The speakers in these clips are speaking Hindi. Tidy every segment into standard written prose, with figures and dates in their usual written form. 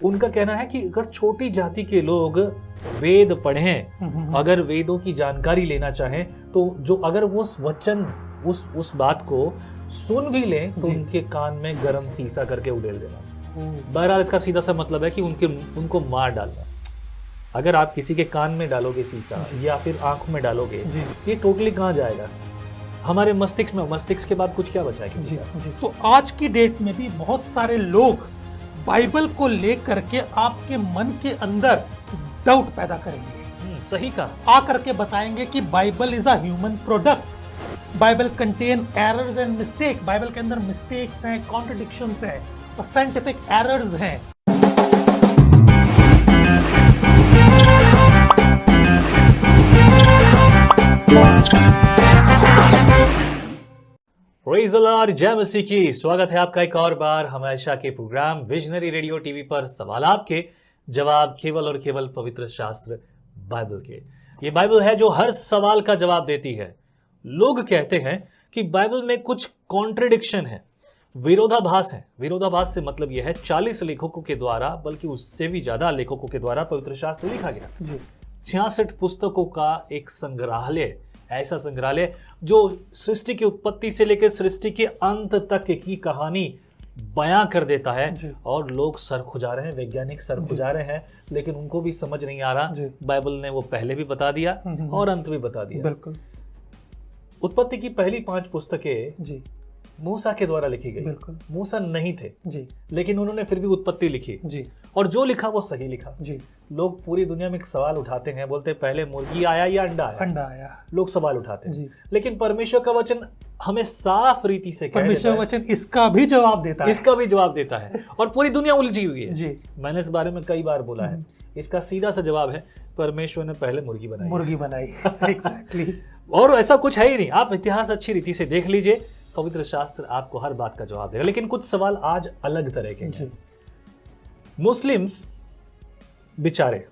उनका कहना है कि अगर छोटी जाति के लोग वेद पढ़ें, अगर वेदों की जानकारी लेना चाहें, तो जो अगर वो वचन उस बात को सुन भी लें तो उनके कान में गरम सीसा करके उड़ेल देना। बहरहाल इसका सीधा सा मतलब है कि उनको मार डालना। अगर आप किसी के कान में डालोगे सीसा या फिर आंखों में डालोगे, ये टोटली कहाँ जाएगा? हमारे मस्तिष्क में। मस्तिष्क के बाद कुछ क्या बचा है किसी का? तो आज की डेट में भी बहुत सारे लोग बाइबल को लेकर के आपके मन के अंदर डाउट पैदा करेंगे। सही कहा। आकर के बताएंगे कि Bible is a human product, Bible contain errors and mistake, Bible के अंदर मिस्टेक्स हैं, कॉन्ट्रडिक्शंस हैं और साइंटिफिक एरर्स हैं। प्रेज़ द लॉर्ड, जय मसीह की। स्वागत है आपका एक और बार हमेशा के प्रोग्राम विजनरी रेडियो टीवी पर। सवाल आपके, जवाब केवल और केवल पवित्र शास्त्र बाइबल के। ये बाइबल है जो हर सवाल का जवाब देती है। लोग कहते हैं कि बाइबल में कुछ कॉन्ट्रडिक्शन है, विरोधाभास है। विरोधाभास से मतलब यह है 40 लेखकों के द्वारा, बल्कि उससे भी ज्यादा लेखकों के द्वारा पवित्र शास्त्र लिखा गया। 66 पुस्तकों का एक संग्रहालय, ऐसा संग्रहालय जो सृष्टि की उत्पत्ति से लेकर सृष्टि के अंत तक की कहानी बयां कर देता है। और लोग सर खुजा रहे हैं, वैज्ञानिक सर खुजा रहे हैं, लेकिन उनको भी समझ नहीं आ रहा। बाइबल ने वो पहले भी बता दिया और अंत भी बता दिया। बिल्कुल। उत्पत्ति की पहली 5 पुस्तकें मूसा के द्वारा लिखी गई। बिल्कुल। मूसा नहीं थे लेकिन उन्होंने फिर भी उत्पत्ति लिखी और जो लिखा वो सही लिखा। लोग पूरी दुनिया में एक सवाल उठाते हैं, बोलते हैं पहले मुर्गी आया या अंडा आया? अंडा आया। लोग सवाल उठाते हैं, लेकिन परमेश्वर का वचन हमें साफ रीति से परमेश्वर वचन इसका भी जवाब देता है और पूरी दुनिया उलझी हुई है। मैंने इस बारे में कई बार बोला है। इसका सीधा सा जवाब है, परमेश्वर ने पहले मुर्गी बनाई। एग्जैक्टली। और ऐसा कुछ है ही नहीं। आप इतिहास अच्छी रीति से देख लीजिए, पवित्र शास्त्र आपको हर बात का जवाब देगा। लेकिन कुछ सवाल आज अलग तरह के हैं। मुस्लिम्स बेचारे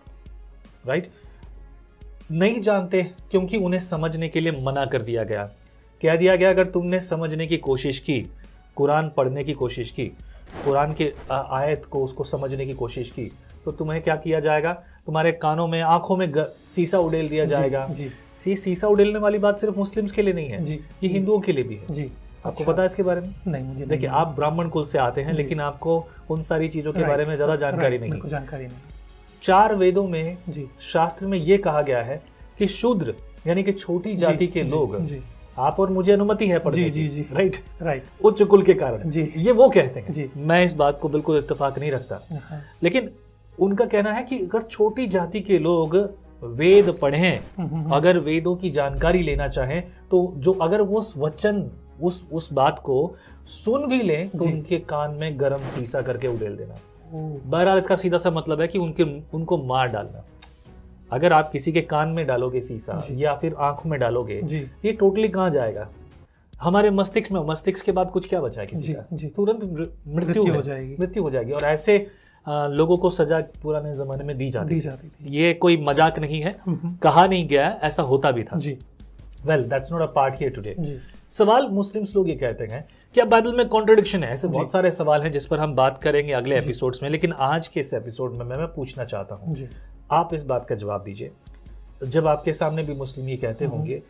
नहीं जानते, क्योंकि उन्हें समझने के लिए मना कर दिया गया। कह दिया गया अगर तुमने समझने की कोशिश की, कुरान पढ़ने की कोशिश की, कुरान के आयत को उसको समझने की कोशिश की, तो तुम्हें क्या किया जाएगा? तुम्हारे कानों में, आंखों में सीसा उड़ेल दिया जाएगा। ये सीसा उड़ेलने वाली बात सिर्फ मुस्लिम्स के लिए नहीं है, ये हिंदुओं के लिए भी है। आपको पता है इसके बारे में? नहीं, मुझे देखिए, आप ब्राह्मण कुल से आते हैं, लेकिन आपको उन सारी चीजों के बारे में ज्यादा जानकारी नहीं। 4 वेदों में, शास्त्र में ये कहा गया है कि शूद्र यानी कि छोटी जाति के लोग, आप और मुझे अनुमति है पढ़ने की, राइट, उच्च कुल के कारण, ये वो कहते हैं। मैं इस बात को बिल्कुल इत्तेफाक नहीं रखता, लेकिन उनका कहना है कि अगर छोटी जाति के लोग वेद पढ़ें, अगर वेदों की जानकारी लेना चाहें, तो जो अगर वो वचन उस बात को सुन भी लें तो उनके कान में गरम सीसा करके उड़ेल देना। बहरहाल इसका सीधा सा मतलब है कि उनको मार डालना। अगर आप किसी के कान में डालोगे सीसा या फिर आंखों में डालोगे, ये टोटली कहाँ जाएगा? हमारे मस्तिष्क में। मस्तिष्क के बाद कुछ क्या बचा है किसी का? तुरंत मृत्यु हो जाएगी। और ऐसे लोगों को सजा पुराने जमाने में दी जाती थी। ये कोई मजाक नहीं है, कहा नहीं गया है, ऐसा होता भी था। Well, that's not a part here today. सवाल मुस्लिम्स लोग ये कहते हैं कि अब बाइबल में कॉन्ट्रडिक्शन है। ऐसे बहुत सारे सवाल हैं जिस पर हम बात करेंगे अगले एपिसोड्स में, लेकिन आज के इस एपिसोड में मैं पूछना चाहता हूँ, आप इस बात का जवाब दीजिए। जब आपके सामने भी मुस्लिम ये कहते होंगे,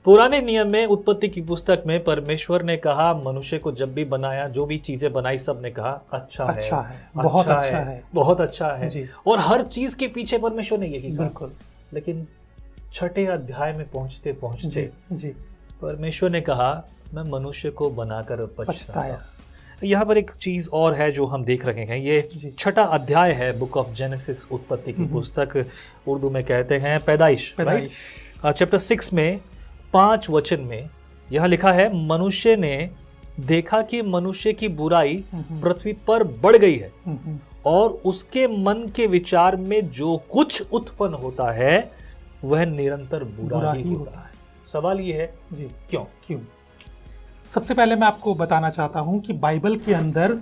पुराने नियम में उत्पत्ति की पुस्तक में परमेश्वर ने कहा, मनुष्य को जब भी बनाया, जो भी चीजें बनाई, सब ने कहा अच्छा है, बहुत अच्छा है, और हर चीज के पीछे परमेश्वर ने यही कहा। लेकिन 6ठे अध्याय में पहुंचते परमेश्वर ने कहा, मैं मनुष्य को बनाकर पछताया। यहाँ पर एक चीज और है जो हम देख रहे हैं। ये 6ठा अध्याय है बुक ऑफ जेनेसिस, उत्पत्ति की पुस्तक, उर्दू में कहते हैं पैदाइश। चैप्टर 6 में 5 वचन में यहाँ लिखा है, मनुष्य ने देखा कि मनुष्य की बुराई पृथ्वी पर बढ़ गई है और उसके मन के विचार में जो कुछ उत्पन्न होता है वह निरंतर बुरा ही होता है। सवाल ये है क्यों? सबसे पहले मैं आपको बताना चाहता हूं कि बाइबल के अंदर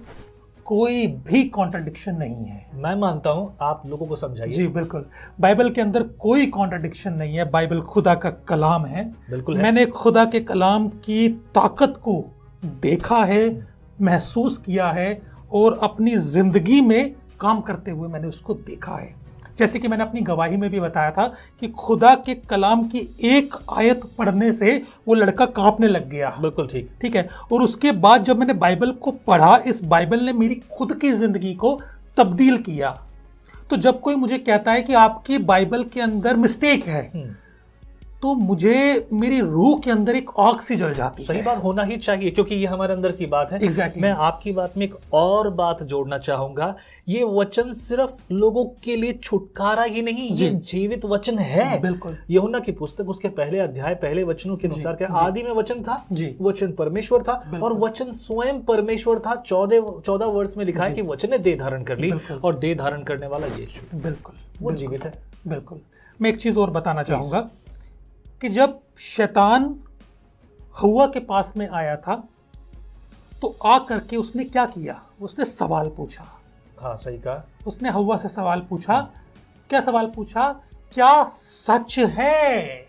कोई भी कॉन्ट्रडिक्शन नहीं है। मैं मानता हूं, आप लोगों को समझाइए। बिल्कुल। बाइबल के अंदर कोई कॉन्ट्रडिक्शन नहीं है। बाइबल खुदा का कलाम है। बिल्कुल। मैंने खुदा के कलाम की ताकत को देखा है, महसूस किया है और अपनी जिंदगी में काम करते हुए मैंने उसको देखा है। जैसे कि मैंने अपनी गवाही में भी बताया था कि खुदा के कलाम की एक आयत पढ़ने से वो लड़का कांपने लग गया। बिल्कुल ठीक, ठीक है। और उसके बाद जब मैंने बाइबल को पढ़ा, इस बाइबल ने मेरी खुद की जिंदगी को तब्दील किया। तो जब कोई मुझे कहता है कि आपकी बाइबल के अंदर मिस्टेक है, तो मुझे मेरी रूह के अंदर एक आग सी जल जाती है। सही बात होना ही चाहिए, क्योंकि ये हमारे अंदर की बात है। Exactly. मैं आपकी बात में एक और बात जोड़ना चाहूंगा। ये वचन सिर्फ लोगों के लिए छुटकारा ही नहीं, ये जीवित वचन है। बिल्कुल। यूहन्ना की पुस्तक उसके पहले अध्याय पहले वचनों के अनुसार क्या, आदि में वचन था, वचन परमेश्वर था और वचन स्वयं परमेश्वर था। 14 वर्ष में लिखा है कि वचन ने देह धारण कर ली और देह धारण करने वाला यीशु। बिल्कुल, वो जीवित है। बिल्कुल। मैं एक चीज और बताना चाहूंगा कि जब शैतान हव्वा के पास में आया था तो आ करके उसने क्या किया, उसने सवाल पूछा। हाँ, सही कहा। उसने हव्वा से सवाल पूछा। क्या सवाल पूछा? क्या सच है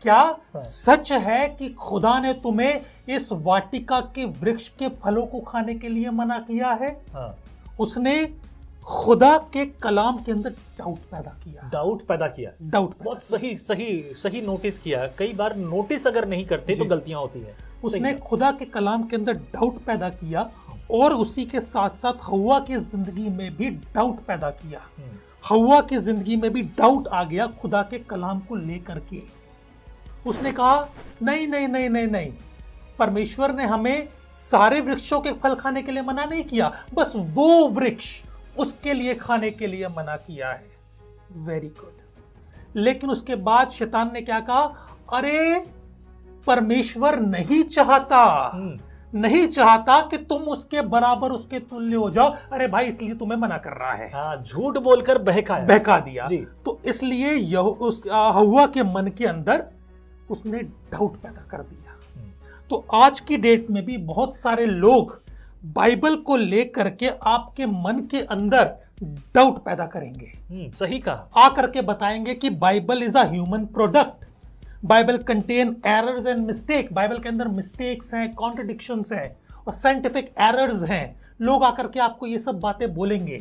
क्या सच है कि खुदा ने तुम्हें इस वाटिका के वृक्ष के फलों को खाने के लिए मना किया है? हाँ। उसने खुदा के कलाम के अंदर डाउट पैदा किया। बहुत सही नोटिस किया। कई बार नोटिस अगर नहीं करते तो गलतियां होती है। उसने खुदा के कलाम के अंदर डाउट पैदा किया और उसी के साथ साथ हव्वा की जिंदगी में भी डाउट पैदा किया। हव्वा की जिंदगी में भी डाउट आ गया खुदा के कलाम को लेकर के। उसने कहा नहीं नहीं नहीं नहीं नहीं, परमेश्वर ने हमें सारे वृक्षों के फल खाने के लिए मना नहीं किया, बस वो वृक्ष उसके लिए खाने के लिए मना किया है। Very good. लेकिन उसके बाद शैतान ने क्या कहा? अरे परमेश्वर नहीं चाहता कि तुम उसके बराबर, उसके तुल्य हो जाओ। अरे भाई, इसलिए तुम्हें मना कर रहा है। हाँ, झूठ बोलकर बहका दिया। तो इसलिए हव्वा के मन के अंदर उसने डाउट पैदा कर दिया। तो आज की डेट में भी बहुत सारे लोग बाइबल को लेकर के आपके मन के अंदर डाउट पैदा करेंगे। सही कहा। आकर के बताएंगे कि Bible is a human product, Bible contain errors and mistake, Bible के अंदर मिस्टेक्स हैं, कॉन्ट्रडिक्शंस हैं और साइंटिफिक एरर्स हैं। लोग आकर के आपको ये सब बातें बोलेंगे।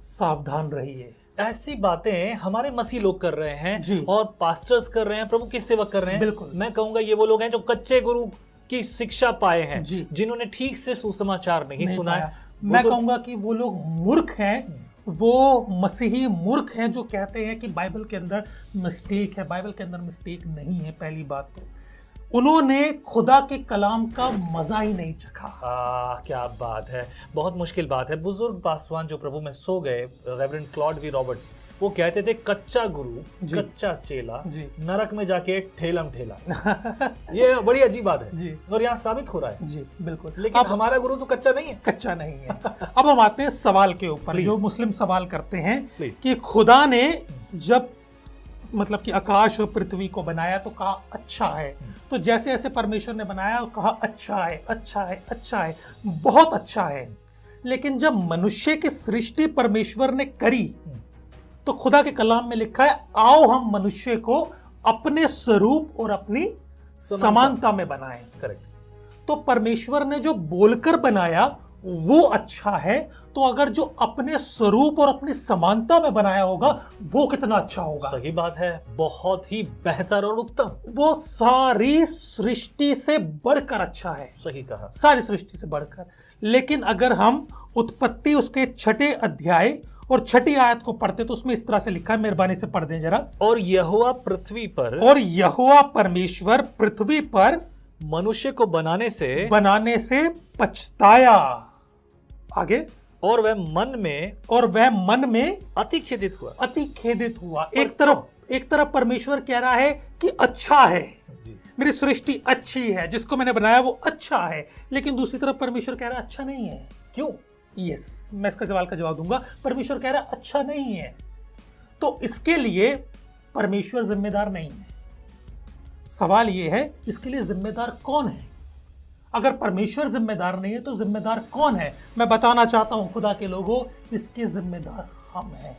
सावधान रहिए। ऐसी बातें हमारे मसीह लोग कर रहे हैं और पास्टर्स कर रहे हैं, प्रभु के सेवक कर रहे हैं। बिल्कुल। मैं कहूंगा ये वो लोग हैं जो कच्चे गुरु की शिक्षा पाए हैं, जिन्होंने ठीक से सुसमाचार नहीं सुना है। मैं कहूंगा कि वो लोग मूर्ख हैं, वो मसीही मूर्ख हैं जो कहते हैं कि बाइबल के अंदर मिस्टेक है। बाइबल के अंदर मिस्टेक नहीं है। पहली बात तो उन्होंने खुदा के कलाम का मजा ही नहीं चखा। क्या बात है, बहुत मुश्किल बात है। बुजुर्ग पासवान जो प्रभु में सो गए, रेवरेंड क्लॉड वी रॉबर्ट्स, वो कहते थे कच्चा गुरु कच्चा चेला नरक में जाके ठेलम ठेला। ये बड़ी अजीब बात है और यहाँ साबित हो रहा है। जी बिल्कुल। लेकिन अब हमारा गुरु तो कच्चा नहीं है। अब हम आते हैं सवाल के ऊपर, जो मुस्लिम सवाल करते हैं कि खुदा ने जब मतलब कि आकाश और पृथ्वी को बनाया तो कहा अच्छा है। तो जैसे जैसे परमेश्वर ने बनाया कहा अच्छा है, अच्छा है, अच्छा है, बहुत अच्छा है। लेकिन जब मनुष्य की सृष्टि परमेश्वर ने करी तो खुदा के कलाम में लिखा है आओ हम मनुष्य को अपने स्वरूप और अपनी समानता में बनाएं। करेक्ट। तो परमेश्वर ने जो बोलकर बनाया वो अच्छा है, तो अगर जो अपने स्वरूप और अपनी समानता में बनाया होगा वो कितना अच्छा होगा। सही बात है, बहुत ही बेहतर और उत्तम। वो सारी सृष्टि से बढ़कर अच्छा है। सही कहा, सारी सृष्टि से बढ़कर। लेकिन अगर हम उत्पत्ति उसके 6 अध्याय और 6 आयत को पढ़ते तो उसमें इस तरह से लिखा है, मेहरबानी से पढ़ दें जरा। और यहोवा पृथ्वी पर, और यहोवा परमेश्वर पृथ्वी पर मनुष्य को बनाने से पछताया। आगे। और वह मन में अति खेदित हुआ। एक तरफ परमेश्वर कह रहा है कि अच्छा है, मेरी सृष्टि अच्छी है, जिसको मैंने बनाया वो अच्छा है। लेकिन दूसरी तरफ परमेश्वर कह रहा है अच्छा नहीं है। क्यों? यस, मैं इसका सवाल का जवाब दूंगा। परमेश्वर कह रहा है अच्छा नहीं है, तो इसके लिए परमेश्वर जिम्मेदार नहीं है। सवाल यह है इसके लिए जिम्मेदार कौन है? अगर परमेश्वर जिम्मेदार नहीं है तो जिम्मेदार कौन है? मैं बताना चाहता हूं खुदा के लोगों, इसके जिम्मेदार हम हैं।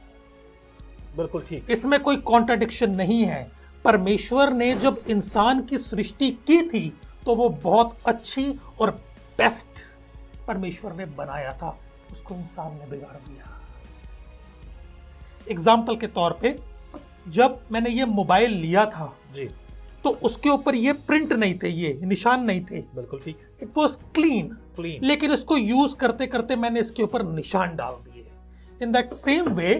बिल्कुल ठीक। इसमें कोई कॉन्ट्रडिक्शन नहीं है। परमेश्वर ने जब इंसान की सृष्टि की थी तो वो बहुत अच्छी और बेस्ट परमेश्वर ने बनाया था। उसको इंसान ने बिगाड़ दिया। एग्जाम्पल के तौर पे, जब मैंने ये मोबाइल लिया था जी, तो उसके ऊपर ये प्रिंट नहीं थे, ये निशान नहीं थे। बिल्कुल ठीक। इट वॉज क्लीन, लेकिन इसको यूज करते करते मैंने इसके ऊपर निशान डाल दिए। इन दैट सेम वे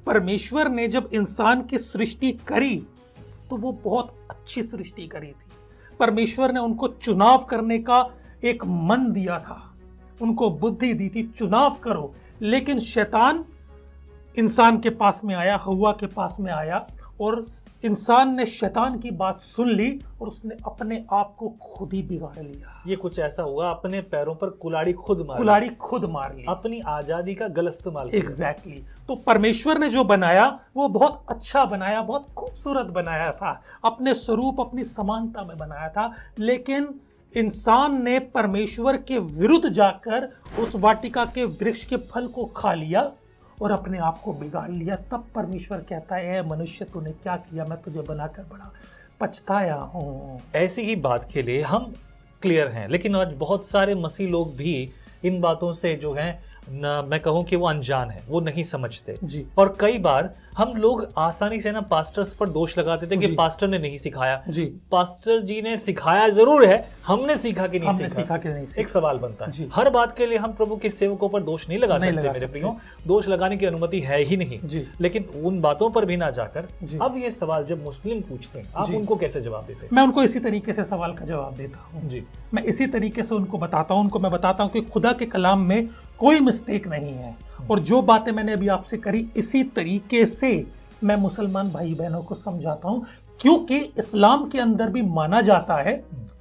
परमेश्वर ने जब इंसान की सृष्टि करी तो वो बहुत अच्छी सृष्टि करी थी। परमेश्वर ने उनको चुनाव करने का एक मन दिया था, उनको बुद्धि दी थी, चुनाव करो। लेकिन शैतान इंसान के पास में आया, हव्वा के पास में आया, और इंसान ने शैतान की बात सुन ली और उसने अपने आप को खुद ही बिगाड़ लिया। ये कुछ ऐसा हुआ, अपने पैरों पर कुल्हाड़ी खुद मार ली, अपनी आजादी का गलत इस्तेमाल किया। एग्जैक्टली। तो परमेश्वर ने जो बनाया वो बहुत अच्छा बनाया, बहुत खूबसूरत बनाया था, अपने स्वरूप अपनी समानता में बनाया था। लेकिन इंसान ने परमेश्वर के विरुद्ध जाकर उस वाटिका के वृक्ष के फल को खा लिया और अपने आप को बिगाड़ लिया। तब परमेश्वर कहता है, मनुष्य तूने क्या किया, मैं तुझे बनाकर बड़ा पछताया हूँ। ऐसी ही बात के लिए हम क्लियर हैं, लेकिन आज बहुत सारे मसीह लोग भी इन बातों से जो है मैं कहूँ कि वो अनजान है, वो नहीं समझते जी। और कई बार हम लोग आसानी से ना पास्टर्स पर दोष लगाते थे कि पास्टर ने नहीं सिखाया जी। पास्टर जी ने सिखाया जरूर है, हमने सीखा कि नहीं सीखा। एक सवाल बनता है। हर बात के लिए हम प्रभु के सेवकों पर दोष नहीं लगा सकते मेरे प्रियो, दोष लगाने की अनुमति है ही नहीं जी। लेकिन उन बातों पर भी ना जाकर अब ये सवाल जब मुस्लिम पूछते हैं, आप उनको कैसे जवाब देते हैं? मैं उनको इसी तरीके से सवाल का जवाब देता हूँ जी। मैं इसी तरीके से उनको बताता हूँ, मैं बताता हूँ कि खुदा के कलाम में कोई मिस्टेक नहीं है, और जो बातें मैंने अभी आपसे करी इसी तरीके से मैं मुसलमान भाई बहनों को समझाता हूं, क्योंकि इस्लाम के अंदर भी माना जाता है,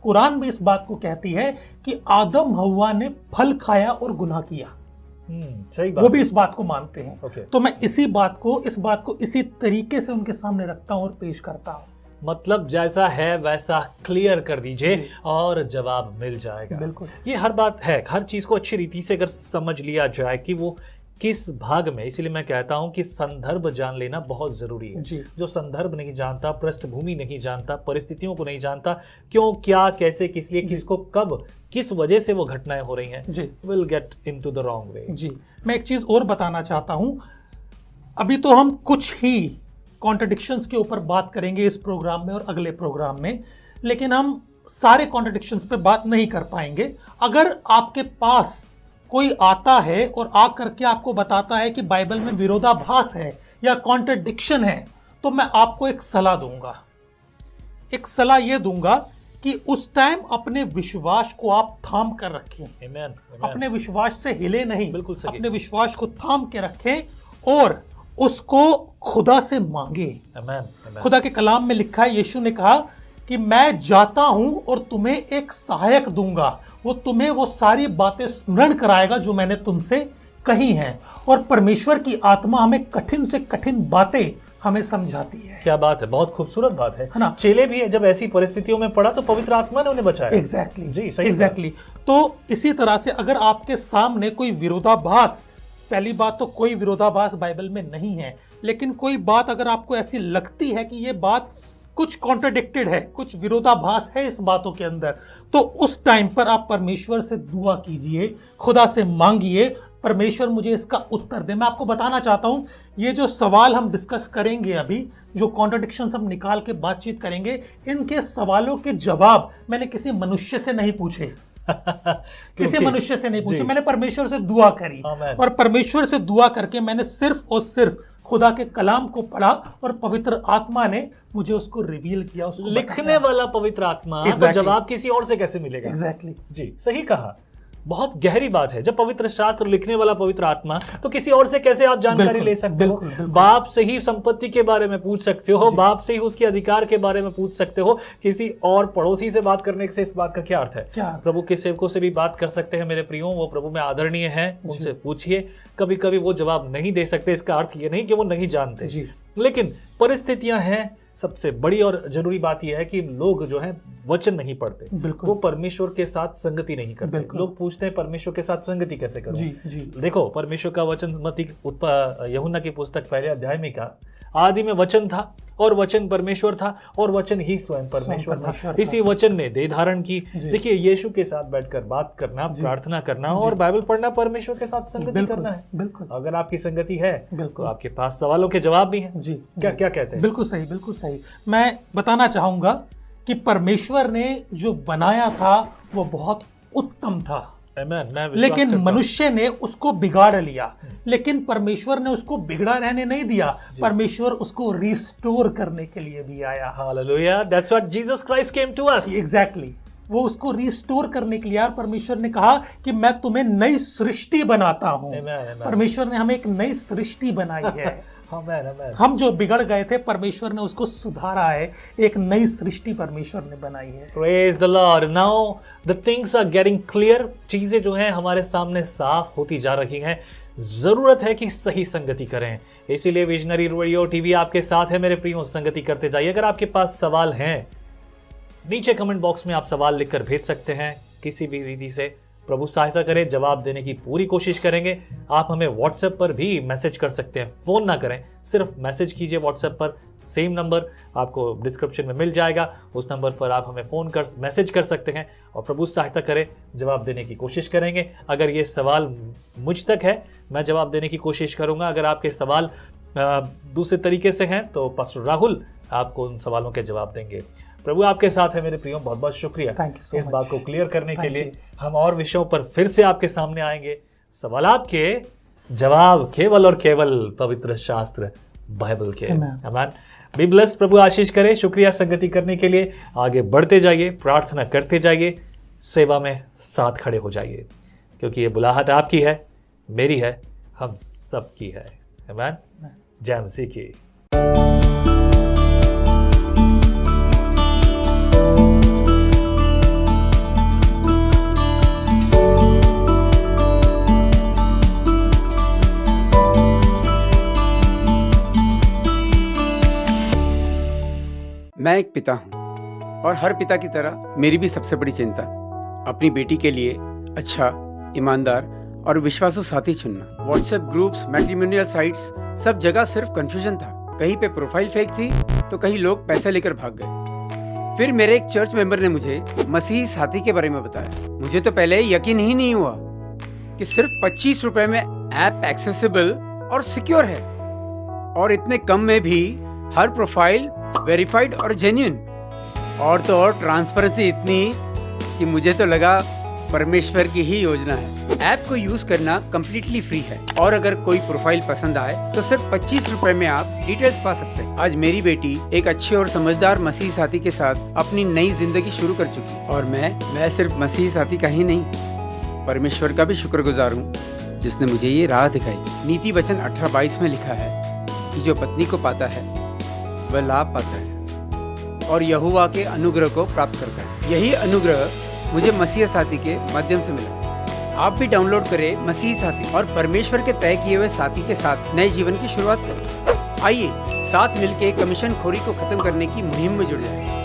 कुरान भी इस बात को कहती है कि आदम हव्वा ने फल खाया और गुनाह किया। सही बात, वो भी इस बात को मानते हैं। तो मैं इस बात को इसी तरीके से उनके सामने रखता हूं और पेश करता हूं। मतलब जैसा है वैसा क्लियर कर दीजिए और जवाब मिल जाएगा। बिल्कुल, ये हर बात है, हर चीज को अच्छी रीति से अगर समझ लिया जाए कि वो किस भाग में, इसीलिए मैं कहता हूं कि संदर्भ जान लेना बहुत जरूरी है। जो संदर्भ नहीं जानता, पृष्ठभूमि नहीं जानता, परिस्थितियों को नहीं जानता, क्यों, क्या, कैसे, किस लिए, किसको, कब, किस वजह से वो घटनाएं हो रही हैं, will get into the wrong way. जी, मैं एक चीज और बताना चाहता हूं। अभी तो हम कुछ ही कॉन्ट्रडिक्शंस के ऊपर बात करेंगे इस प्रोग्राम में और अगले प्रोग्राम में, लेकिन हम सारे कॉन्ट्रडिक्शंस पे बात नहीं कर पाएंगे। अगर आपके पास कोई आता है और आ करके आपको बताता है कि बाइबल में विरोधाभास है या कॉन्ट्रडिक्शन है, तो मैं आपको एक सलाह दूंगा। एक सलाह यह दूंगा कि उस टाइम अपने विश्वास को आप थाम कर रखें। अपने विश्वास से हिले नहीं, बिल्कुल सही। अपने विश्वास को थाम के रखें और उसको खुदा से मांगे। खुदा के कलाम में लिखा है, यीशु ने कहा कि मैं जाता हूं और तुम्हें एक सहायक दूंगा, वो तुम्हें वो सारी बातें स्मरण कराएगा जो मैंने तुमसे कही हैं। और परमेश्वर की आत्मा हमें कठिन से कठिन बातें हमें समझाती है। क्या बात है, बहुत खूबसूरत बात है ना। चेले भी जब ऐसी परिस्थितियों में पड़ा तो पवित्र आत्मा ने उन्हें बचाया। एग्जैक्टली जी, सही एग्जैक्टली। तो इसी तरह से अगर आपके सामने कोई विरोधाभास, पहली बात तो कोई विरोधाभास बाइबल में नहीं है, लेकिन कोई बात अगर आपको ऐसी लगती है कि ये बात कुछ कॉन्ट्रडिक्टेड है, कुछ विरोधाभास है इस बातों के अंदर, तो उस टाइम पर आप परमेश्वर से दुआ कीजिए, खुदा से मांगिए, परमेश्वर मुझे इसका उत्तर दे। मैं आपको बताना चाहता हूं, ये जो सवाल हम डिस्कस करेंगे अभी, जो कॉन्ट्रडिक्शंस हम निकाल के बातचीत करेंगे, इनके सवालों के जवाब मैंने किसी मनुष्य से नहीं पूछे। किसी मनुष्य से नहीं पूछे, मैंने परमेश्वर से दुआ करी, और परमेश्वर से दुआ करके मैंने सिर्फ और सिर्फ खुदा के कलाम को पढ़ा और पवित्र आत्मा ने मुझे उसको रिवील किया, उसको लिखने वाला पवित्र आत्मा। तो जवाब किसी और से कैसे मिलेगा? एग्जैक्टली जी, सही कहा। बहुत गहरी बात है। जब पवित्र शास्त्र लिखने वाला पवित्र आत्मा, तो किसी और से कैसे आप जानकारी ले सकते हो? बाप से ही संपत्ति के बारे में पूछ सकते हो, बाप से ही उसके अधिकार के बारे में पूछ सकते हो। किसी और पड़ोसी से बात करने से इस बात का क्या अर्थ है? प्रभु के सेवकों से भी बात कर सकते हैं मेरे प्रियो, वो प्रभु में आदरणीय है, उनसे पूछिए। कभी कभी वो जवाब नहीं दे सकते, इसका अर्थ ये नहीं कि वो नहीं जानते, लेकिन परिस्थितियां हैं। सबसे बड़ी और जरूरी बात यह है कि लोग जो है वचन नहीं पढ़ते, वो परमेश्वर के साथ संगति नहीं करते। लोग पूछते हैं परमेश्वर के साथ संगति कैसे करूं? जी। देखो, परमेश्वर का वचन मत्ती यूहन्ना की पुस्तक पहले अध्याय में कहा, आदि में वचन था और वचन परमेश्वर था और वचन ही स्वयं परमेश्वर था। इसी वचन ने देह धारण की। देखिए, यीशु के साथ बैठकर बात करना, प्रार्थना करना और बाइबल पढ़ना परमेश्वर के साथ संगति करना है। बिल्कुल। अगर आपकी संगति है तो आपके पास सवालों के जवाब भी हैं। जी, क्या कहते हैं? बिल्कुल सही, बिल्कुल सही। मैं बताना चाहूंगा कि परमेश्वर ने जो बनाया था वो बहुत उत्तम था, लेकिन मनुष्य ने उसको बिगाड़ लिया। लेकिन परमेश्वर ने उसको बिगड़ा रहने नहीं दिया, परमेश्वर उसको रिस्टोर करने के लिए भी आया। Hallelujah, that's what Jesus Christ came to us. Exactly, वो उसको रिस्टोर करने के लिए। और परमेश्वर ने कहा कि मैं तुम्हें नई सृष्टि बनाता हूं। परमेश्वर ने हमें एक नई सृष्टि बनाई है। हम जो बिगड़ गए थे, परमेश्वर ने उसको सुधारा है, एक नई सृष्टि परमेश्वर ने बनाई है। Praise the Lord. Now the things are getting clear. चीजें जो हैं हमारे सामने साफ होती जा रही हैं। जरूरत है कि सही संगति करें, इसीलिए विजनरी रेडियो टीवी आपके साथ है मेरे प्रियो। संगति करते जाइए। अगर आपके पास सवाल हैं, नीचे कमेंट बॉक्स में आप सवाल लिखकर भेज सकते हैं। किसी भी रीति से प्रभु सहायता करे, जवाब देने की पूरी कोशिश करेंगे। आप हमें व्हाट्सएप पर भी मैसेज कर सकते हैं। फोन ना करें, सिर्फ मैसेज कीजिए व्हाट्सएप पर। सेम नंबर आपको डिस्क्रिप्शन में मिल जाएगा, उस नंबर पर आप हमें फोन कर मैसेज कर सकते हैं और प्रभु सहायता करे, जवाब देने की कोशिश करेंगे। अगर ये सवाल मुझ तक है, मैं जवाब देने की कोशिश करूंगा। अगर आपके सवाल दूसरे तरीके से हैं तो पास्टर राहुल आपको उन सवालों के जवाब देंगे। प्रभु आपके साथ है मेरे प्रियो। बहुत बहुत शुक्रिया इस बात को क्लियर करने के लिए। हम और विषयों पर फिर से आपके सामने आएंगे। सवाल आपके, जवाब केवल और केवल पवित्र शास्त्र बाइबल के। आमीन। B bless. प्रभु आशीष करे। शुक्रिया संगति करने के लिए। आगे बढ़ते जाइए, प्रार्थना करते जाइए, सेवा में साथ खड़े हो जाइए, क्योंकि ये बुलाहट आपकी है, मेरी है, हम सबकी है। आमीन। जय मसीह की। मैं एक पिता हूँ और हर पिता की तरह मेरी भी सबसे बड़ी चिंता अपनी बेटी के लिए अच्छा, ईमानदार और विश्वासु साथी चुनना। व्हाट्सएप ग्रुप्स, मैट्रिमोनियल साइट्स, सब जगह सिर्फ कंफ्यूजन था। कहीं पे प्रोफाइल फेक थी तो कहीं लोग पैसे लेकर भाग गए। फिर मेरे एक चर्च मेंबर ने मुझे मसीही साथी के बारे में बताया। मुझे तो पहले यकीन ही नहीं हुआ कि सिर्फ 25 रुपए में ऐप एक्सेसिबल और सिक्योर है, और इतने कम में भी हर प्रोफाइल वेरीफाइड और जेन्युइन। और तो और ट्रांसपेरेंसी इतनी कि मुझे तो लगा परमेश्वर की ही योजना है। ऐप को यूज करना कम्प्लीटली फ्री है, और अगर कोई प्रोफाइल पसंद आए तो सिर्फ 25 रुपए में आप डिटेल्स पा सकते हैं। आज मेरी बेटी एक अच्छे और समझदार मसीही साथी के साथ अपनी नई जिंदगी शुरू कर चुकी है। और मैं सिर्फ मसीही साथी का ही नहीं, परमेश्वर का भी शुक्रगुजार हूँ जिसने मुझे ये राह दिखाई। नीति वचन 18:22 में लिखा है कि जो पत्नी को पाता है वह लाभ पाता है और यहोवा के अनुग्रह को प्राप्त करता है। यही अनुग्रह मुझे मसीह साथी के माध्यम से मिला। आप भी डाउनलोड करें मसीह साथी और परमेश्वर के तय किए हुए साथी के साथ नए जीवन की शुरुआत करें। आइए साथ मिलकर कमीशन खोरी को खत्म करने की मुहिम में जुड़ जाएं।